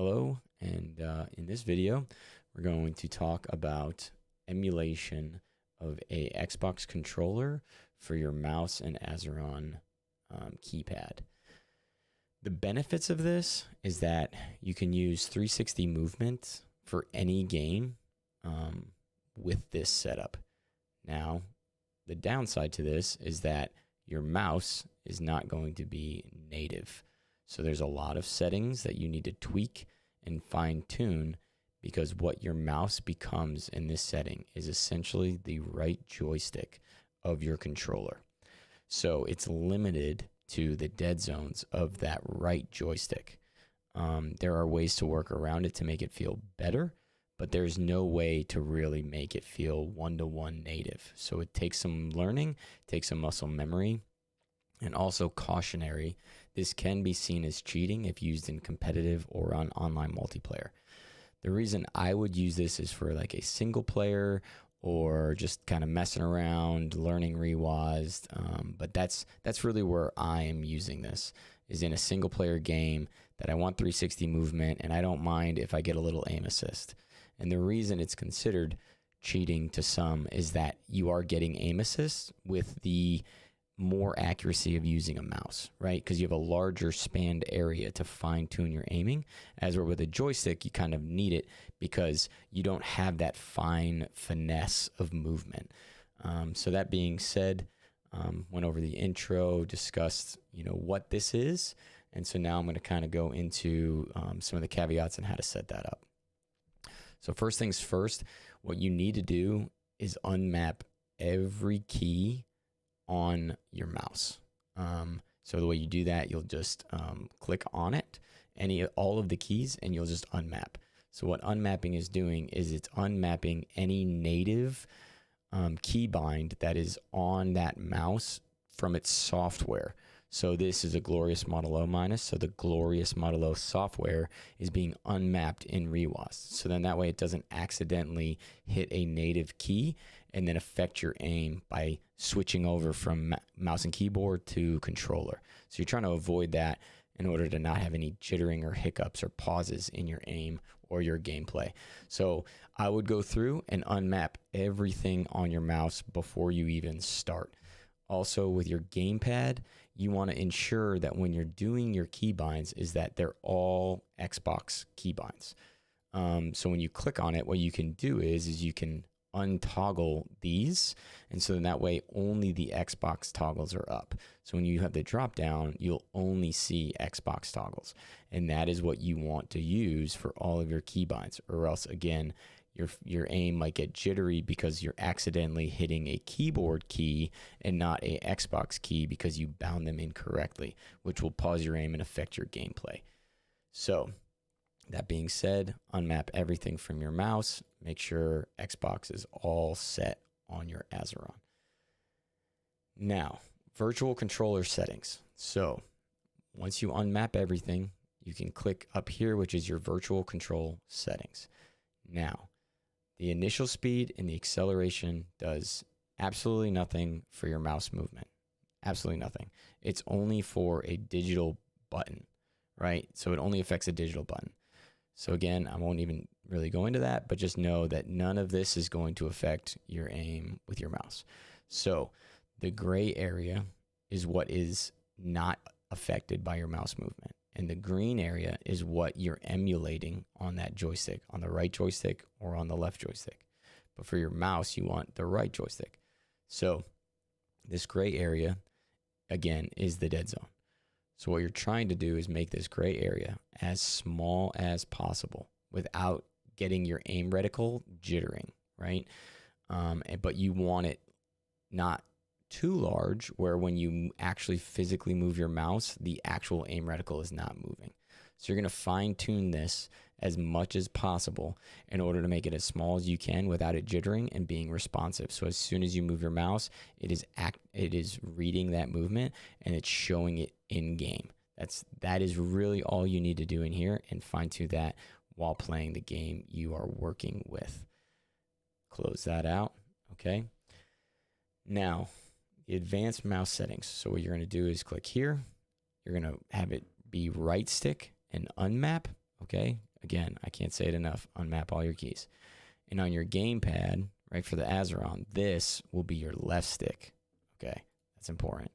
Hello, and in this video, we're going to talk about emulation of a Xbox controller for your mouse and Azeron keypad. The benefits of this is that you can use 360 movement for any game with this setup. Now, the downside to this is that your mouse is not going to be native. So there's a lot of settings that you need to tweak and fine tune, because what your mouse becomes in this setting is essentially the right joystick of your controller. So it's limited to the dead zones of that right joystick. There are ways to work around it to make it feel better, but there's no way to really make it feel one-to-one native. So it takes some learning, takes some muscle memory. And also cautionary, this can be seen as cheating if used in competitive or on online multiplayer. The reason I would use this is for like a single player or just kind of messing around, learning reWASD. But that's really where I am using this, is in a single player game that I want 360 movement, and I don't mind if I get a little aim assist. And the reason it's considered cheating to some is that you are getting aim assist with the more accuracy of using a mouse, right? Because you have a larger spanned area to fine tune your aiming, as where with a joystick, you kind of need it because you don't have that fine finesse of movement. So that being said, went over the intro, discussed, what this is. And so now I'm going to kind of go into some of the caveats and how to set that up. So first things first, what you need to do is unmap every key on your mouse. So the way you do that, you'll just click on it, all of the keys, and you'll just unmap. So what unmapping is doing is it's unmapping any native keybind that is on that mouse from its software. So this is a Glorious Model O-. So the Glorious Model O software is being unmapped in reWASD. So then that way it doesn't accidentally hit a native key and then affect your aim by switching over from mouse and keyboard to controller. So you're trying to avoid that in order to not have any jittering or hiccups or pauses in your aim or your gameplay. So I would go through and unmap everything on your mouse before you even start. Also, with your gamepad, you want to ensure that when you're doing your keybinds is that they're all Xbox keybinds. So when you click on it, what you can do is you can untoggle these. And so in that way, only the Xbox toggles are up. So when you have the drop down, you'll only see Xbox toggles. And that is what you want to use for all of your keybinds, or else again, your aim might get jittery because you're accidentally hitting a keyboard key and not a Xbox key because you bound them incorrectly, which will pause your aim and affect your gameplay. So that being said, unmap everything from your mouse. Make sure Xbox is all set on your Azeron. Now, virtual controller settings. So once you unmap everything, you can click up here, which is your virtual control settings. Now, the initial speed and the acceleration does absolutely nothing for your mouse movement. Absolutely nothing. It's only for a digital button, right? So it only affects a digital button. So again, I won't even really go into that, but just know that none of this is going to affect your aim with your mouse. So the gray area is what is not affected by your mouse movement. And the green area is what you're emulating on that joystick, on the right joystick or on the left joystick. But for your mouse, you want the right joystick. So this gray area, again, is the dead zone. So what you're trying to do is make this gray area as small as possible without getting your aim reticle jittering, right? But you want it not too large where when you actually physically move your mouse, the actual aim reticle is not moving. So you're going to fine tune this as much as possible in order to make it as small as you can without it jittering and being responsive. So as soon as you move your mouse, it is reading that movement and it's showing it in game. That is really all you need to do in here, and fine tune that while playing the game you are working with. Close that out. Okay. Now, the advanced mouse settings. So what you're going to do is click here. You're going to have it be right stick and unmap. Okay. Again, I can't say it enough. Unmap all your keys. And on your gamepad, right, for the Azeron, this will be your left stick. Okay, that's important.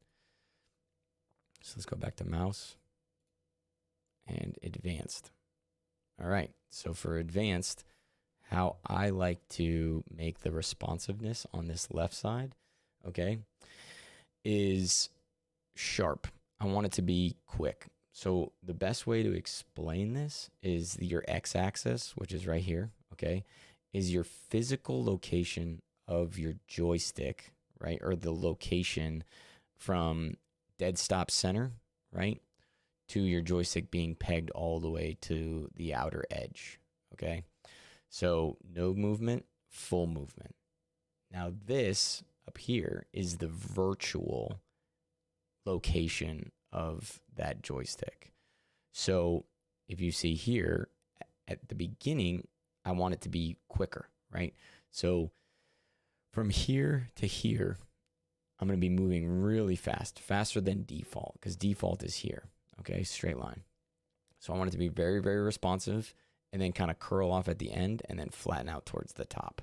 So let's go back to mouse and advanced. All right, so for advanced, how I like to make the responsiveness on this left side, okay, is sharp. I want it to be quick. So the best way to explain this is your x-axis, which is right here, okay, is your physical location of your joystick, right, or the location from dead stop center, right, to your joystick being pegged all the way to the outer edge, okay? So no movement, full movement. Now this up here is the virtual location of that joystick. So if you see here at the beginning, I want it to be quicker, right? So from here to here, I'm going to be moving really fast, faster than default, because default is here, okay, straight line. So I want it to be very, very responsive and then kind of curl off at the end and then flatten out towards the top.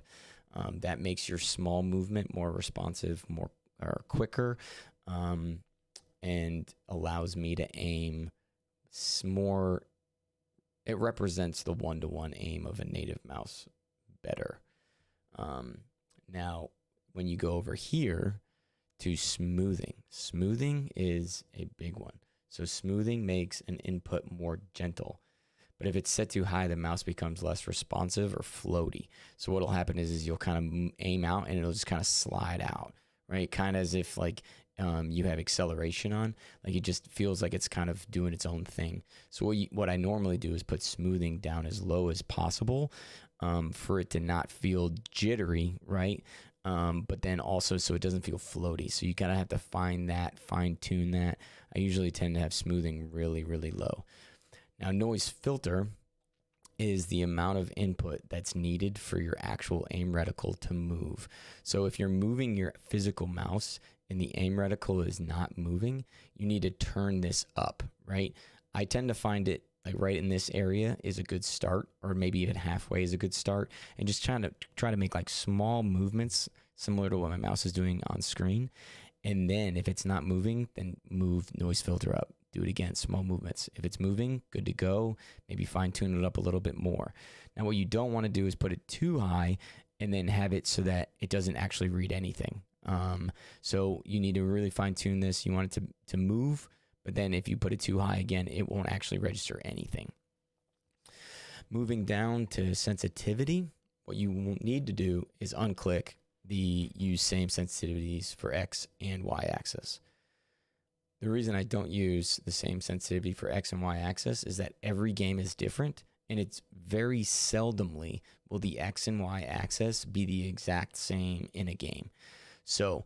That makes your small movement more responsive, more or quicker, and allows me to aim more. It represents the one-to-one aim of a native mouse better. Now, when you go over here to smoothing, smoothing is a big one. So smoothing makes an input more gentle. But if it's set too high, the mouse becomes less responsive or floaty. So what'll happen is you'll kind of aim out and it'll just kind of slide out, right? Kind of as if like you have acceleration on, like it just feels like it's kind of doing its own thing. So what I normally do is put smoothing down as low as possible for it to not feel jittery, right? But then also so it doesn't feel floaty. So you kind of have to find that, fine tune that. I usually tend to have smoothing really, really low. Now, noise filter is the amount of input that's needed for your actual aim reticle to move. So if you're moving your physical mouse and the aim reticle is not moving, you need to turn this up, right? I tend to find it like right in this area is a good start, or maybe even halfway is a good start, and just try to make like small movements similar to what my mouse is doing on screen. And then if it's not moving, then move noise filter up. Do it again, small movements. If it's moving, good to go. Maybe fine tune it up a little bit more. Now, what you don't want to do is put it too high and then have it so that it doesn't actually read anything. So you need to really fine tune this. You want it to move, but then if you put it too high again, it won't actually register anything. Moving down to sensitivity, what you need to do is unclick the use same sensitivities for X and Y axis. The reason I don't use the same sensitivity for X and Y axis is that every game is different, and it's very seldomly will the X and Y axis be the exact same in a game. So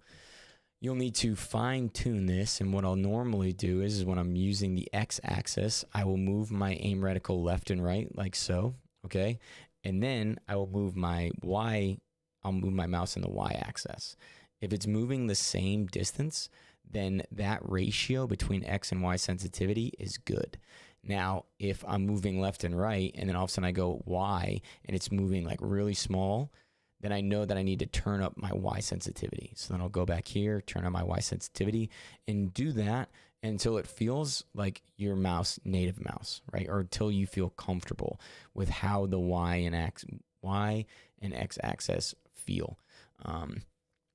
you'll need to fine tune this, and what I'll normally do is when I'm using the X axis, I will move my aim reticle left and right like so, okay? And then I will move my Y, I'll move my mouse in the Y axis. If it's moving the same distance, then that ratio between X and Y sensitivity is good. Now, if I'm moving left and right, and then all of a sudden I go Y, and it's moving like really small, then I know that I need to turn up my Y sensitivity. So then I'll go back here, turn on my Y sensitivity, and do that until it feels like your mouse, native mouse, right? Or until you feel comfortable with how the Y and X axis feel.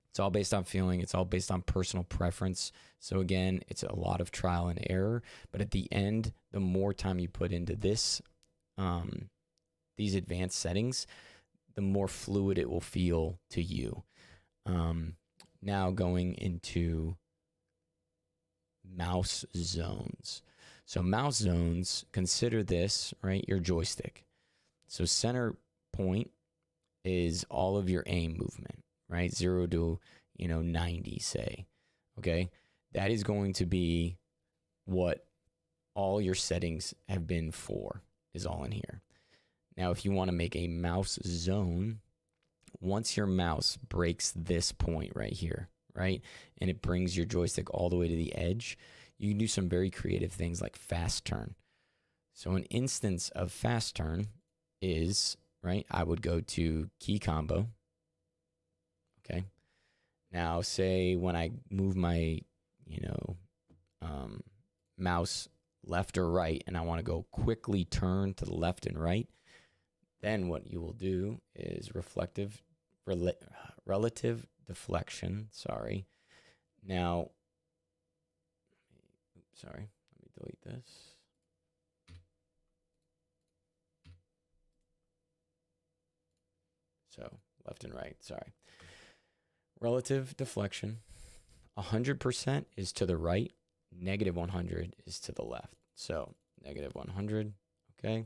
It's all based on feeling. It's all based on personal preference. So again, it's a lot of trial and error. But at the end, the more time you put into this, these advanced settings, the more fluid it will feel to you. Now going into mouse zones. So mouse zones, consider this, right, your joystick. So center point is all of your aim movement, right? 0 to, 90, say, okay? That is going to be what all your settings have been for, is all in here. Now, if you want to make a mouse zone, once your mouse breaks this point right here, right, and it brings your joystick all the way to the edge, you can do some very creative things like fast turn. So an instance of fast turn is, right, I would go to key combo. Okay. Now, say when I move my, mouse left or right, and I want to go quickly turn to the left and right, then what you will do is relative deflection. Sorry. Now, let me delete this. So left and right, sorry. Relative deflection, 100% is to the right, negative 100 is to the left. So negative 100, okay.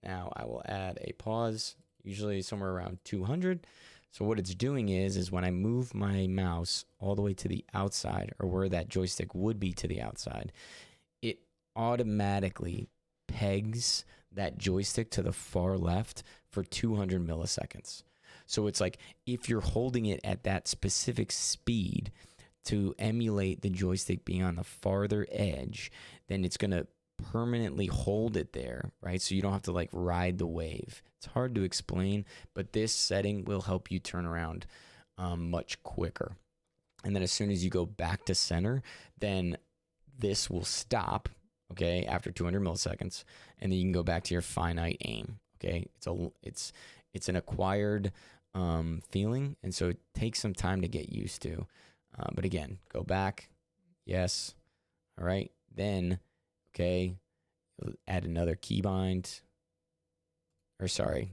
Now I will add a pause, usually somewhere around 200. So what it's doing is when I move my mouse all the way to the outside, or where that joystick would be to the outside, it automatically pegs that joystick to the far left for 200 milliseconds. So it's like if you're holding it at that specific speed to emulate the joystick being on the farther edge, then it's going to permanently hold it there, right? So you don't have to like ride the wave. It's hard to explain, but this setting will help you turn around much quicker. And then as soon as you go back to center, then this will stop, okay, after 200 milliseconds, and then you can go back to your finite aim, okay? It's an acquired feeling, and so it takes some time to get used to. But again, go back, yes, all right, then, okay, add another keybind, or sorry,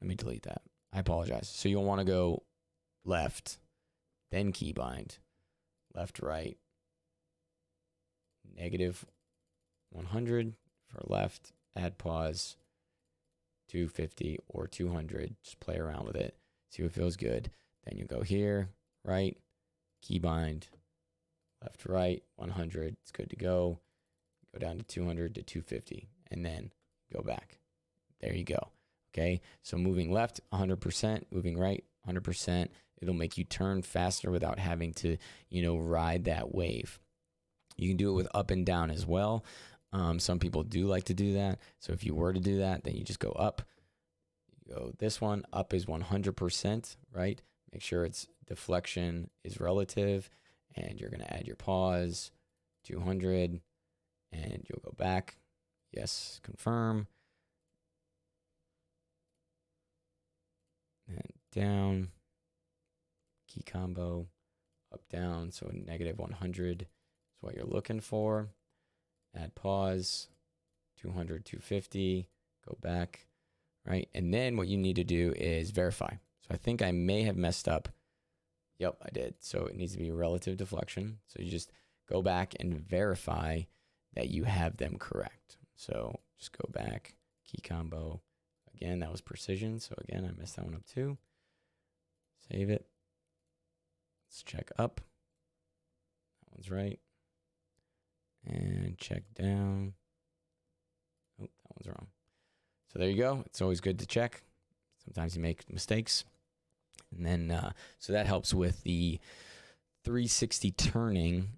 let me delete that. I apologize. So you'll want to go left, then keybind, left, right, negative 100 for left, add pause, 250 or 200, just play around with it, see what feels good. Then you go here, right, keybind, left, right, 100, it's good to go. Go down to 200 to 250, and then go back. There you go. Okay, so moving left, 100%, moving right, 100%. It'll make you turn faster without having to, ride that wave. You can do it with up and down as well. Some people do like to do that. So if you were to do that, then you just go up. You go this one, up is 100%, right? Make sure its deflection is relative, and you're going to add your pause, 200, and you'll go back. Yes, confirm. And down, key combo, up, down. So negative 100 is what you're looking for. Add pause, 200, 250, go back, right? And then what you need to do is verify. So I think I may have messed up. Yep, I did. So it needs to be relative deflection. So you just go back and verify that you have them correct. So just go back, key combo. Again, that was precision. So again, I messed that one up too. Save it. Let's check up. That one's right. And check down. Oh, that one's wrong. So there you go. It's always good to check. Sometimes you make mistakes. And then, so that helps with the 360 turning,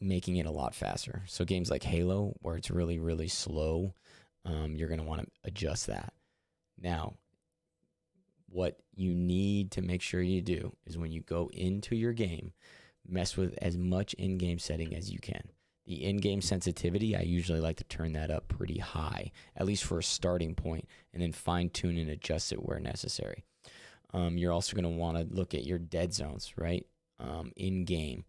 making it a lot faster. So games like Halo, where it's really, really slow, you're going to want to adjust that. Now, what you need to make sure you do is when you go into your game, mess with as much in-game setting as you can. The in-game sensitivity, I usually like to turn that up pretty high, at least for a starting point, and then fine-tune and adjust it where necessary. You're also going to want to look at your dead zones, right? In-game.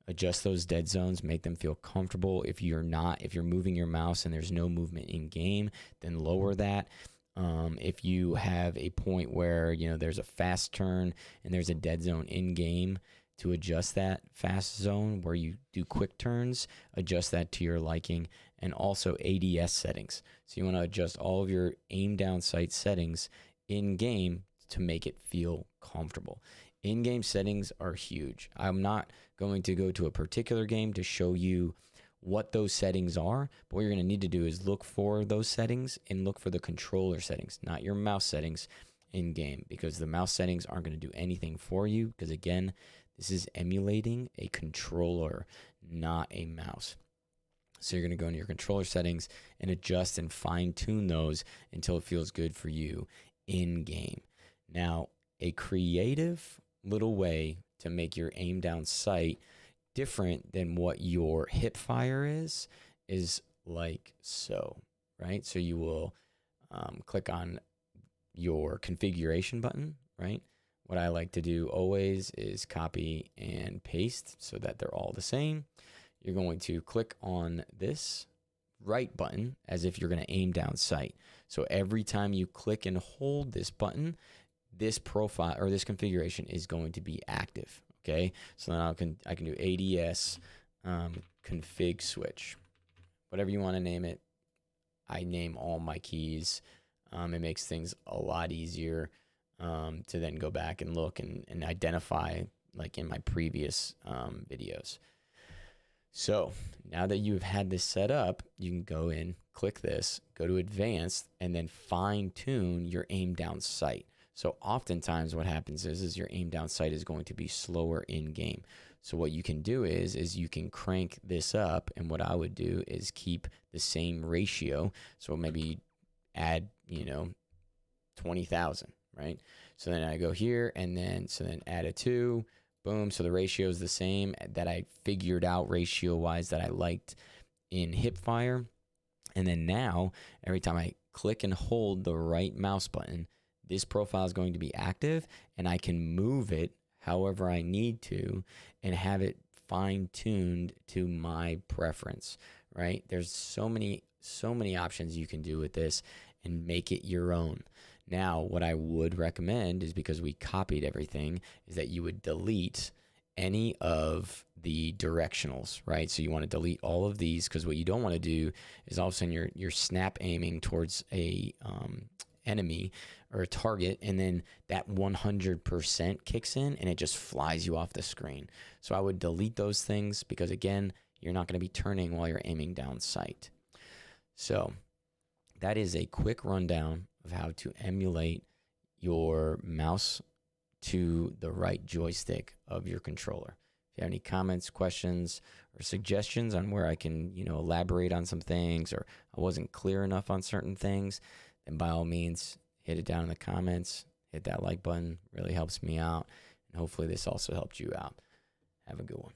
Adjust those dead zones, make them feel comfortable. If you're moving your mouse and there's no movement in-game, then lower that. If you have a point where, there's a fast turn and there's a dead zone in-game, to adjust that fast zone where you do quick turns, adjust that to your liking, and also ADS settings. So you want to adjust all of your aim down sight settings in-game to make it feel comfortable. In-game settings are huge. I'm not going to go to a particular game to show you what those settings are, but what you're going to need to do is look for those settings and look for the controller settings, not your mouse settings in-game, because the mouse settings aren't going to do anything for you, because again, this is emulating a controller, not a mouse. So you're going to go into your controller settings and adjust and fine tune those until it feels good for you in game. Now, a creative little way to make your aim down sight different than what your hip fire is like so, right? So you will click on your configuration button, right? What I like to do always is copy and paste so that they're all the same. You're going to click on this right button as if you're going to aim down sight. So every time you click and hold this button, this profile or this configuration is going to be active. Okay, so then I can do ADS config switch, whatever you want to name it. I name all my keys. It makes things a lot easier to then go back and look and identify, like in my previous videos. So now that you've had this set up, you can go in, click this, go to advanced, and then fine tune your aim down sight. So oftentimes what happens is your aim down sight is going to be slower in game. So what you can do is you can crank this up, and what I would do is keep the same ratio. So maybe add, 20,000, right? So then I go here and then add a 2. Boom, so the ratio is the same that I figured out ratio-wise that I liked in hipfire. And then now, every time I click and hold the right mouse button, this profile is going to be active, and I can move it however I need to and have it fine-tuned to my preference, right? There's so many options you can do with this and make it your own. Now, what I would recommend is, because we copied everything, is that you would delete any of the directionals, right? So you want to delete all of these, because what you don't want to do is all of a sudden you're snap aiming towards a enemy or a target, and then that 100% kicks in and it just flies you off the screen. So I would delete those things, because again, you're not going to be turning while you're aiming down sight. So that is a quick rundown of how to emulate your mouse to the right joystick of your controller. If you have any comments, questions, or suggestions on where I can, elaborate on some things, or I wasn't clear enough on certain things, then by all means, hit it down in the comments. Hit that like button, really helps me out. And hopefully this also helped you out. Have a good one.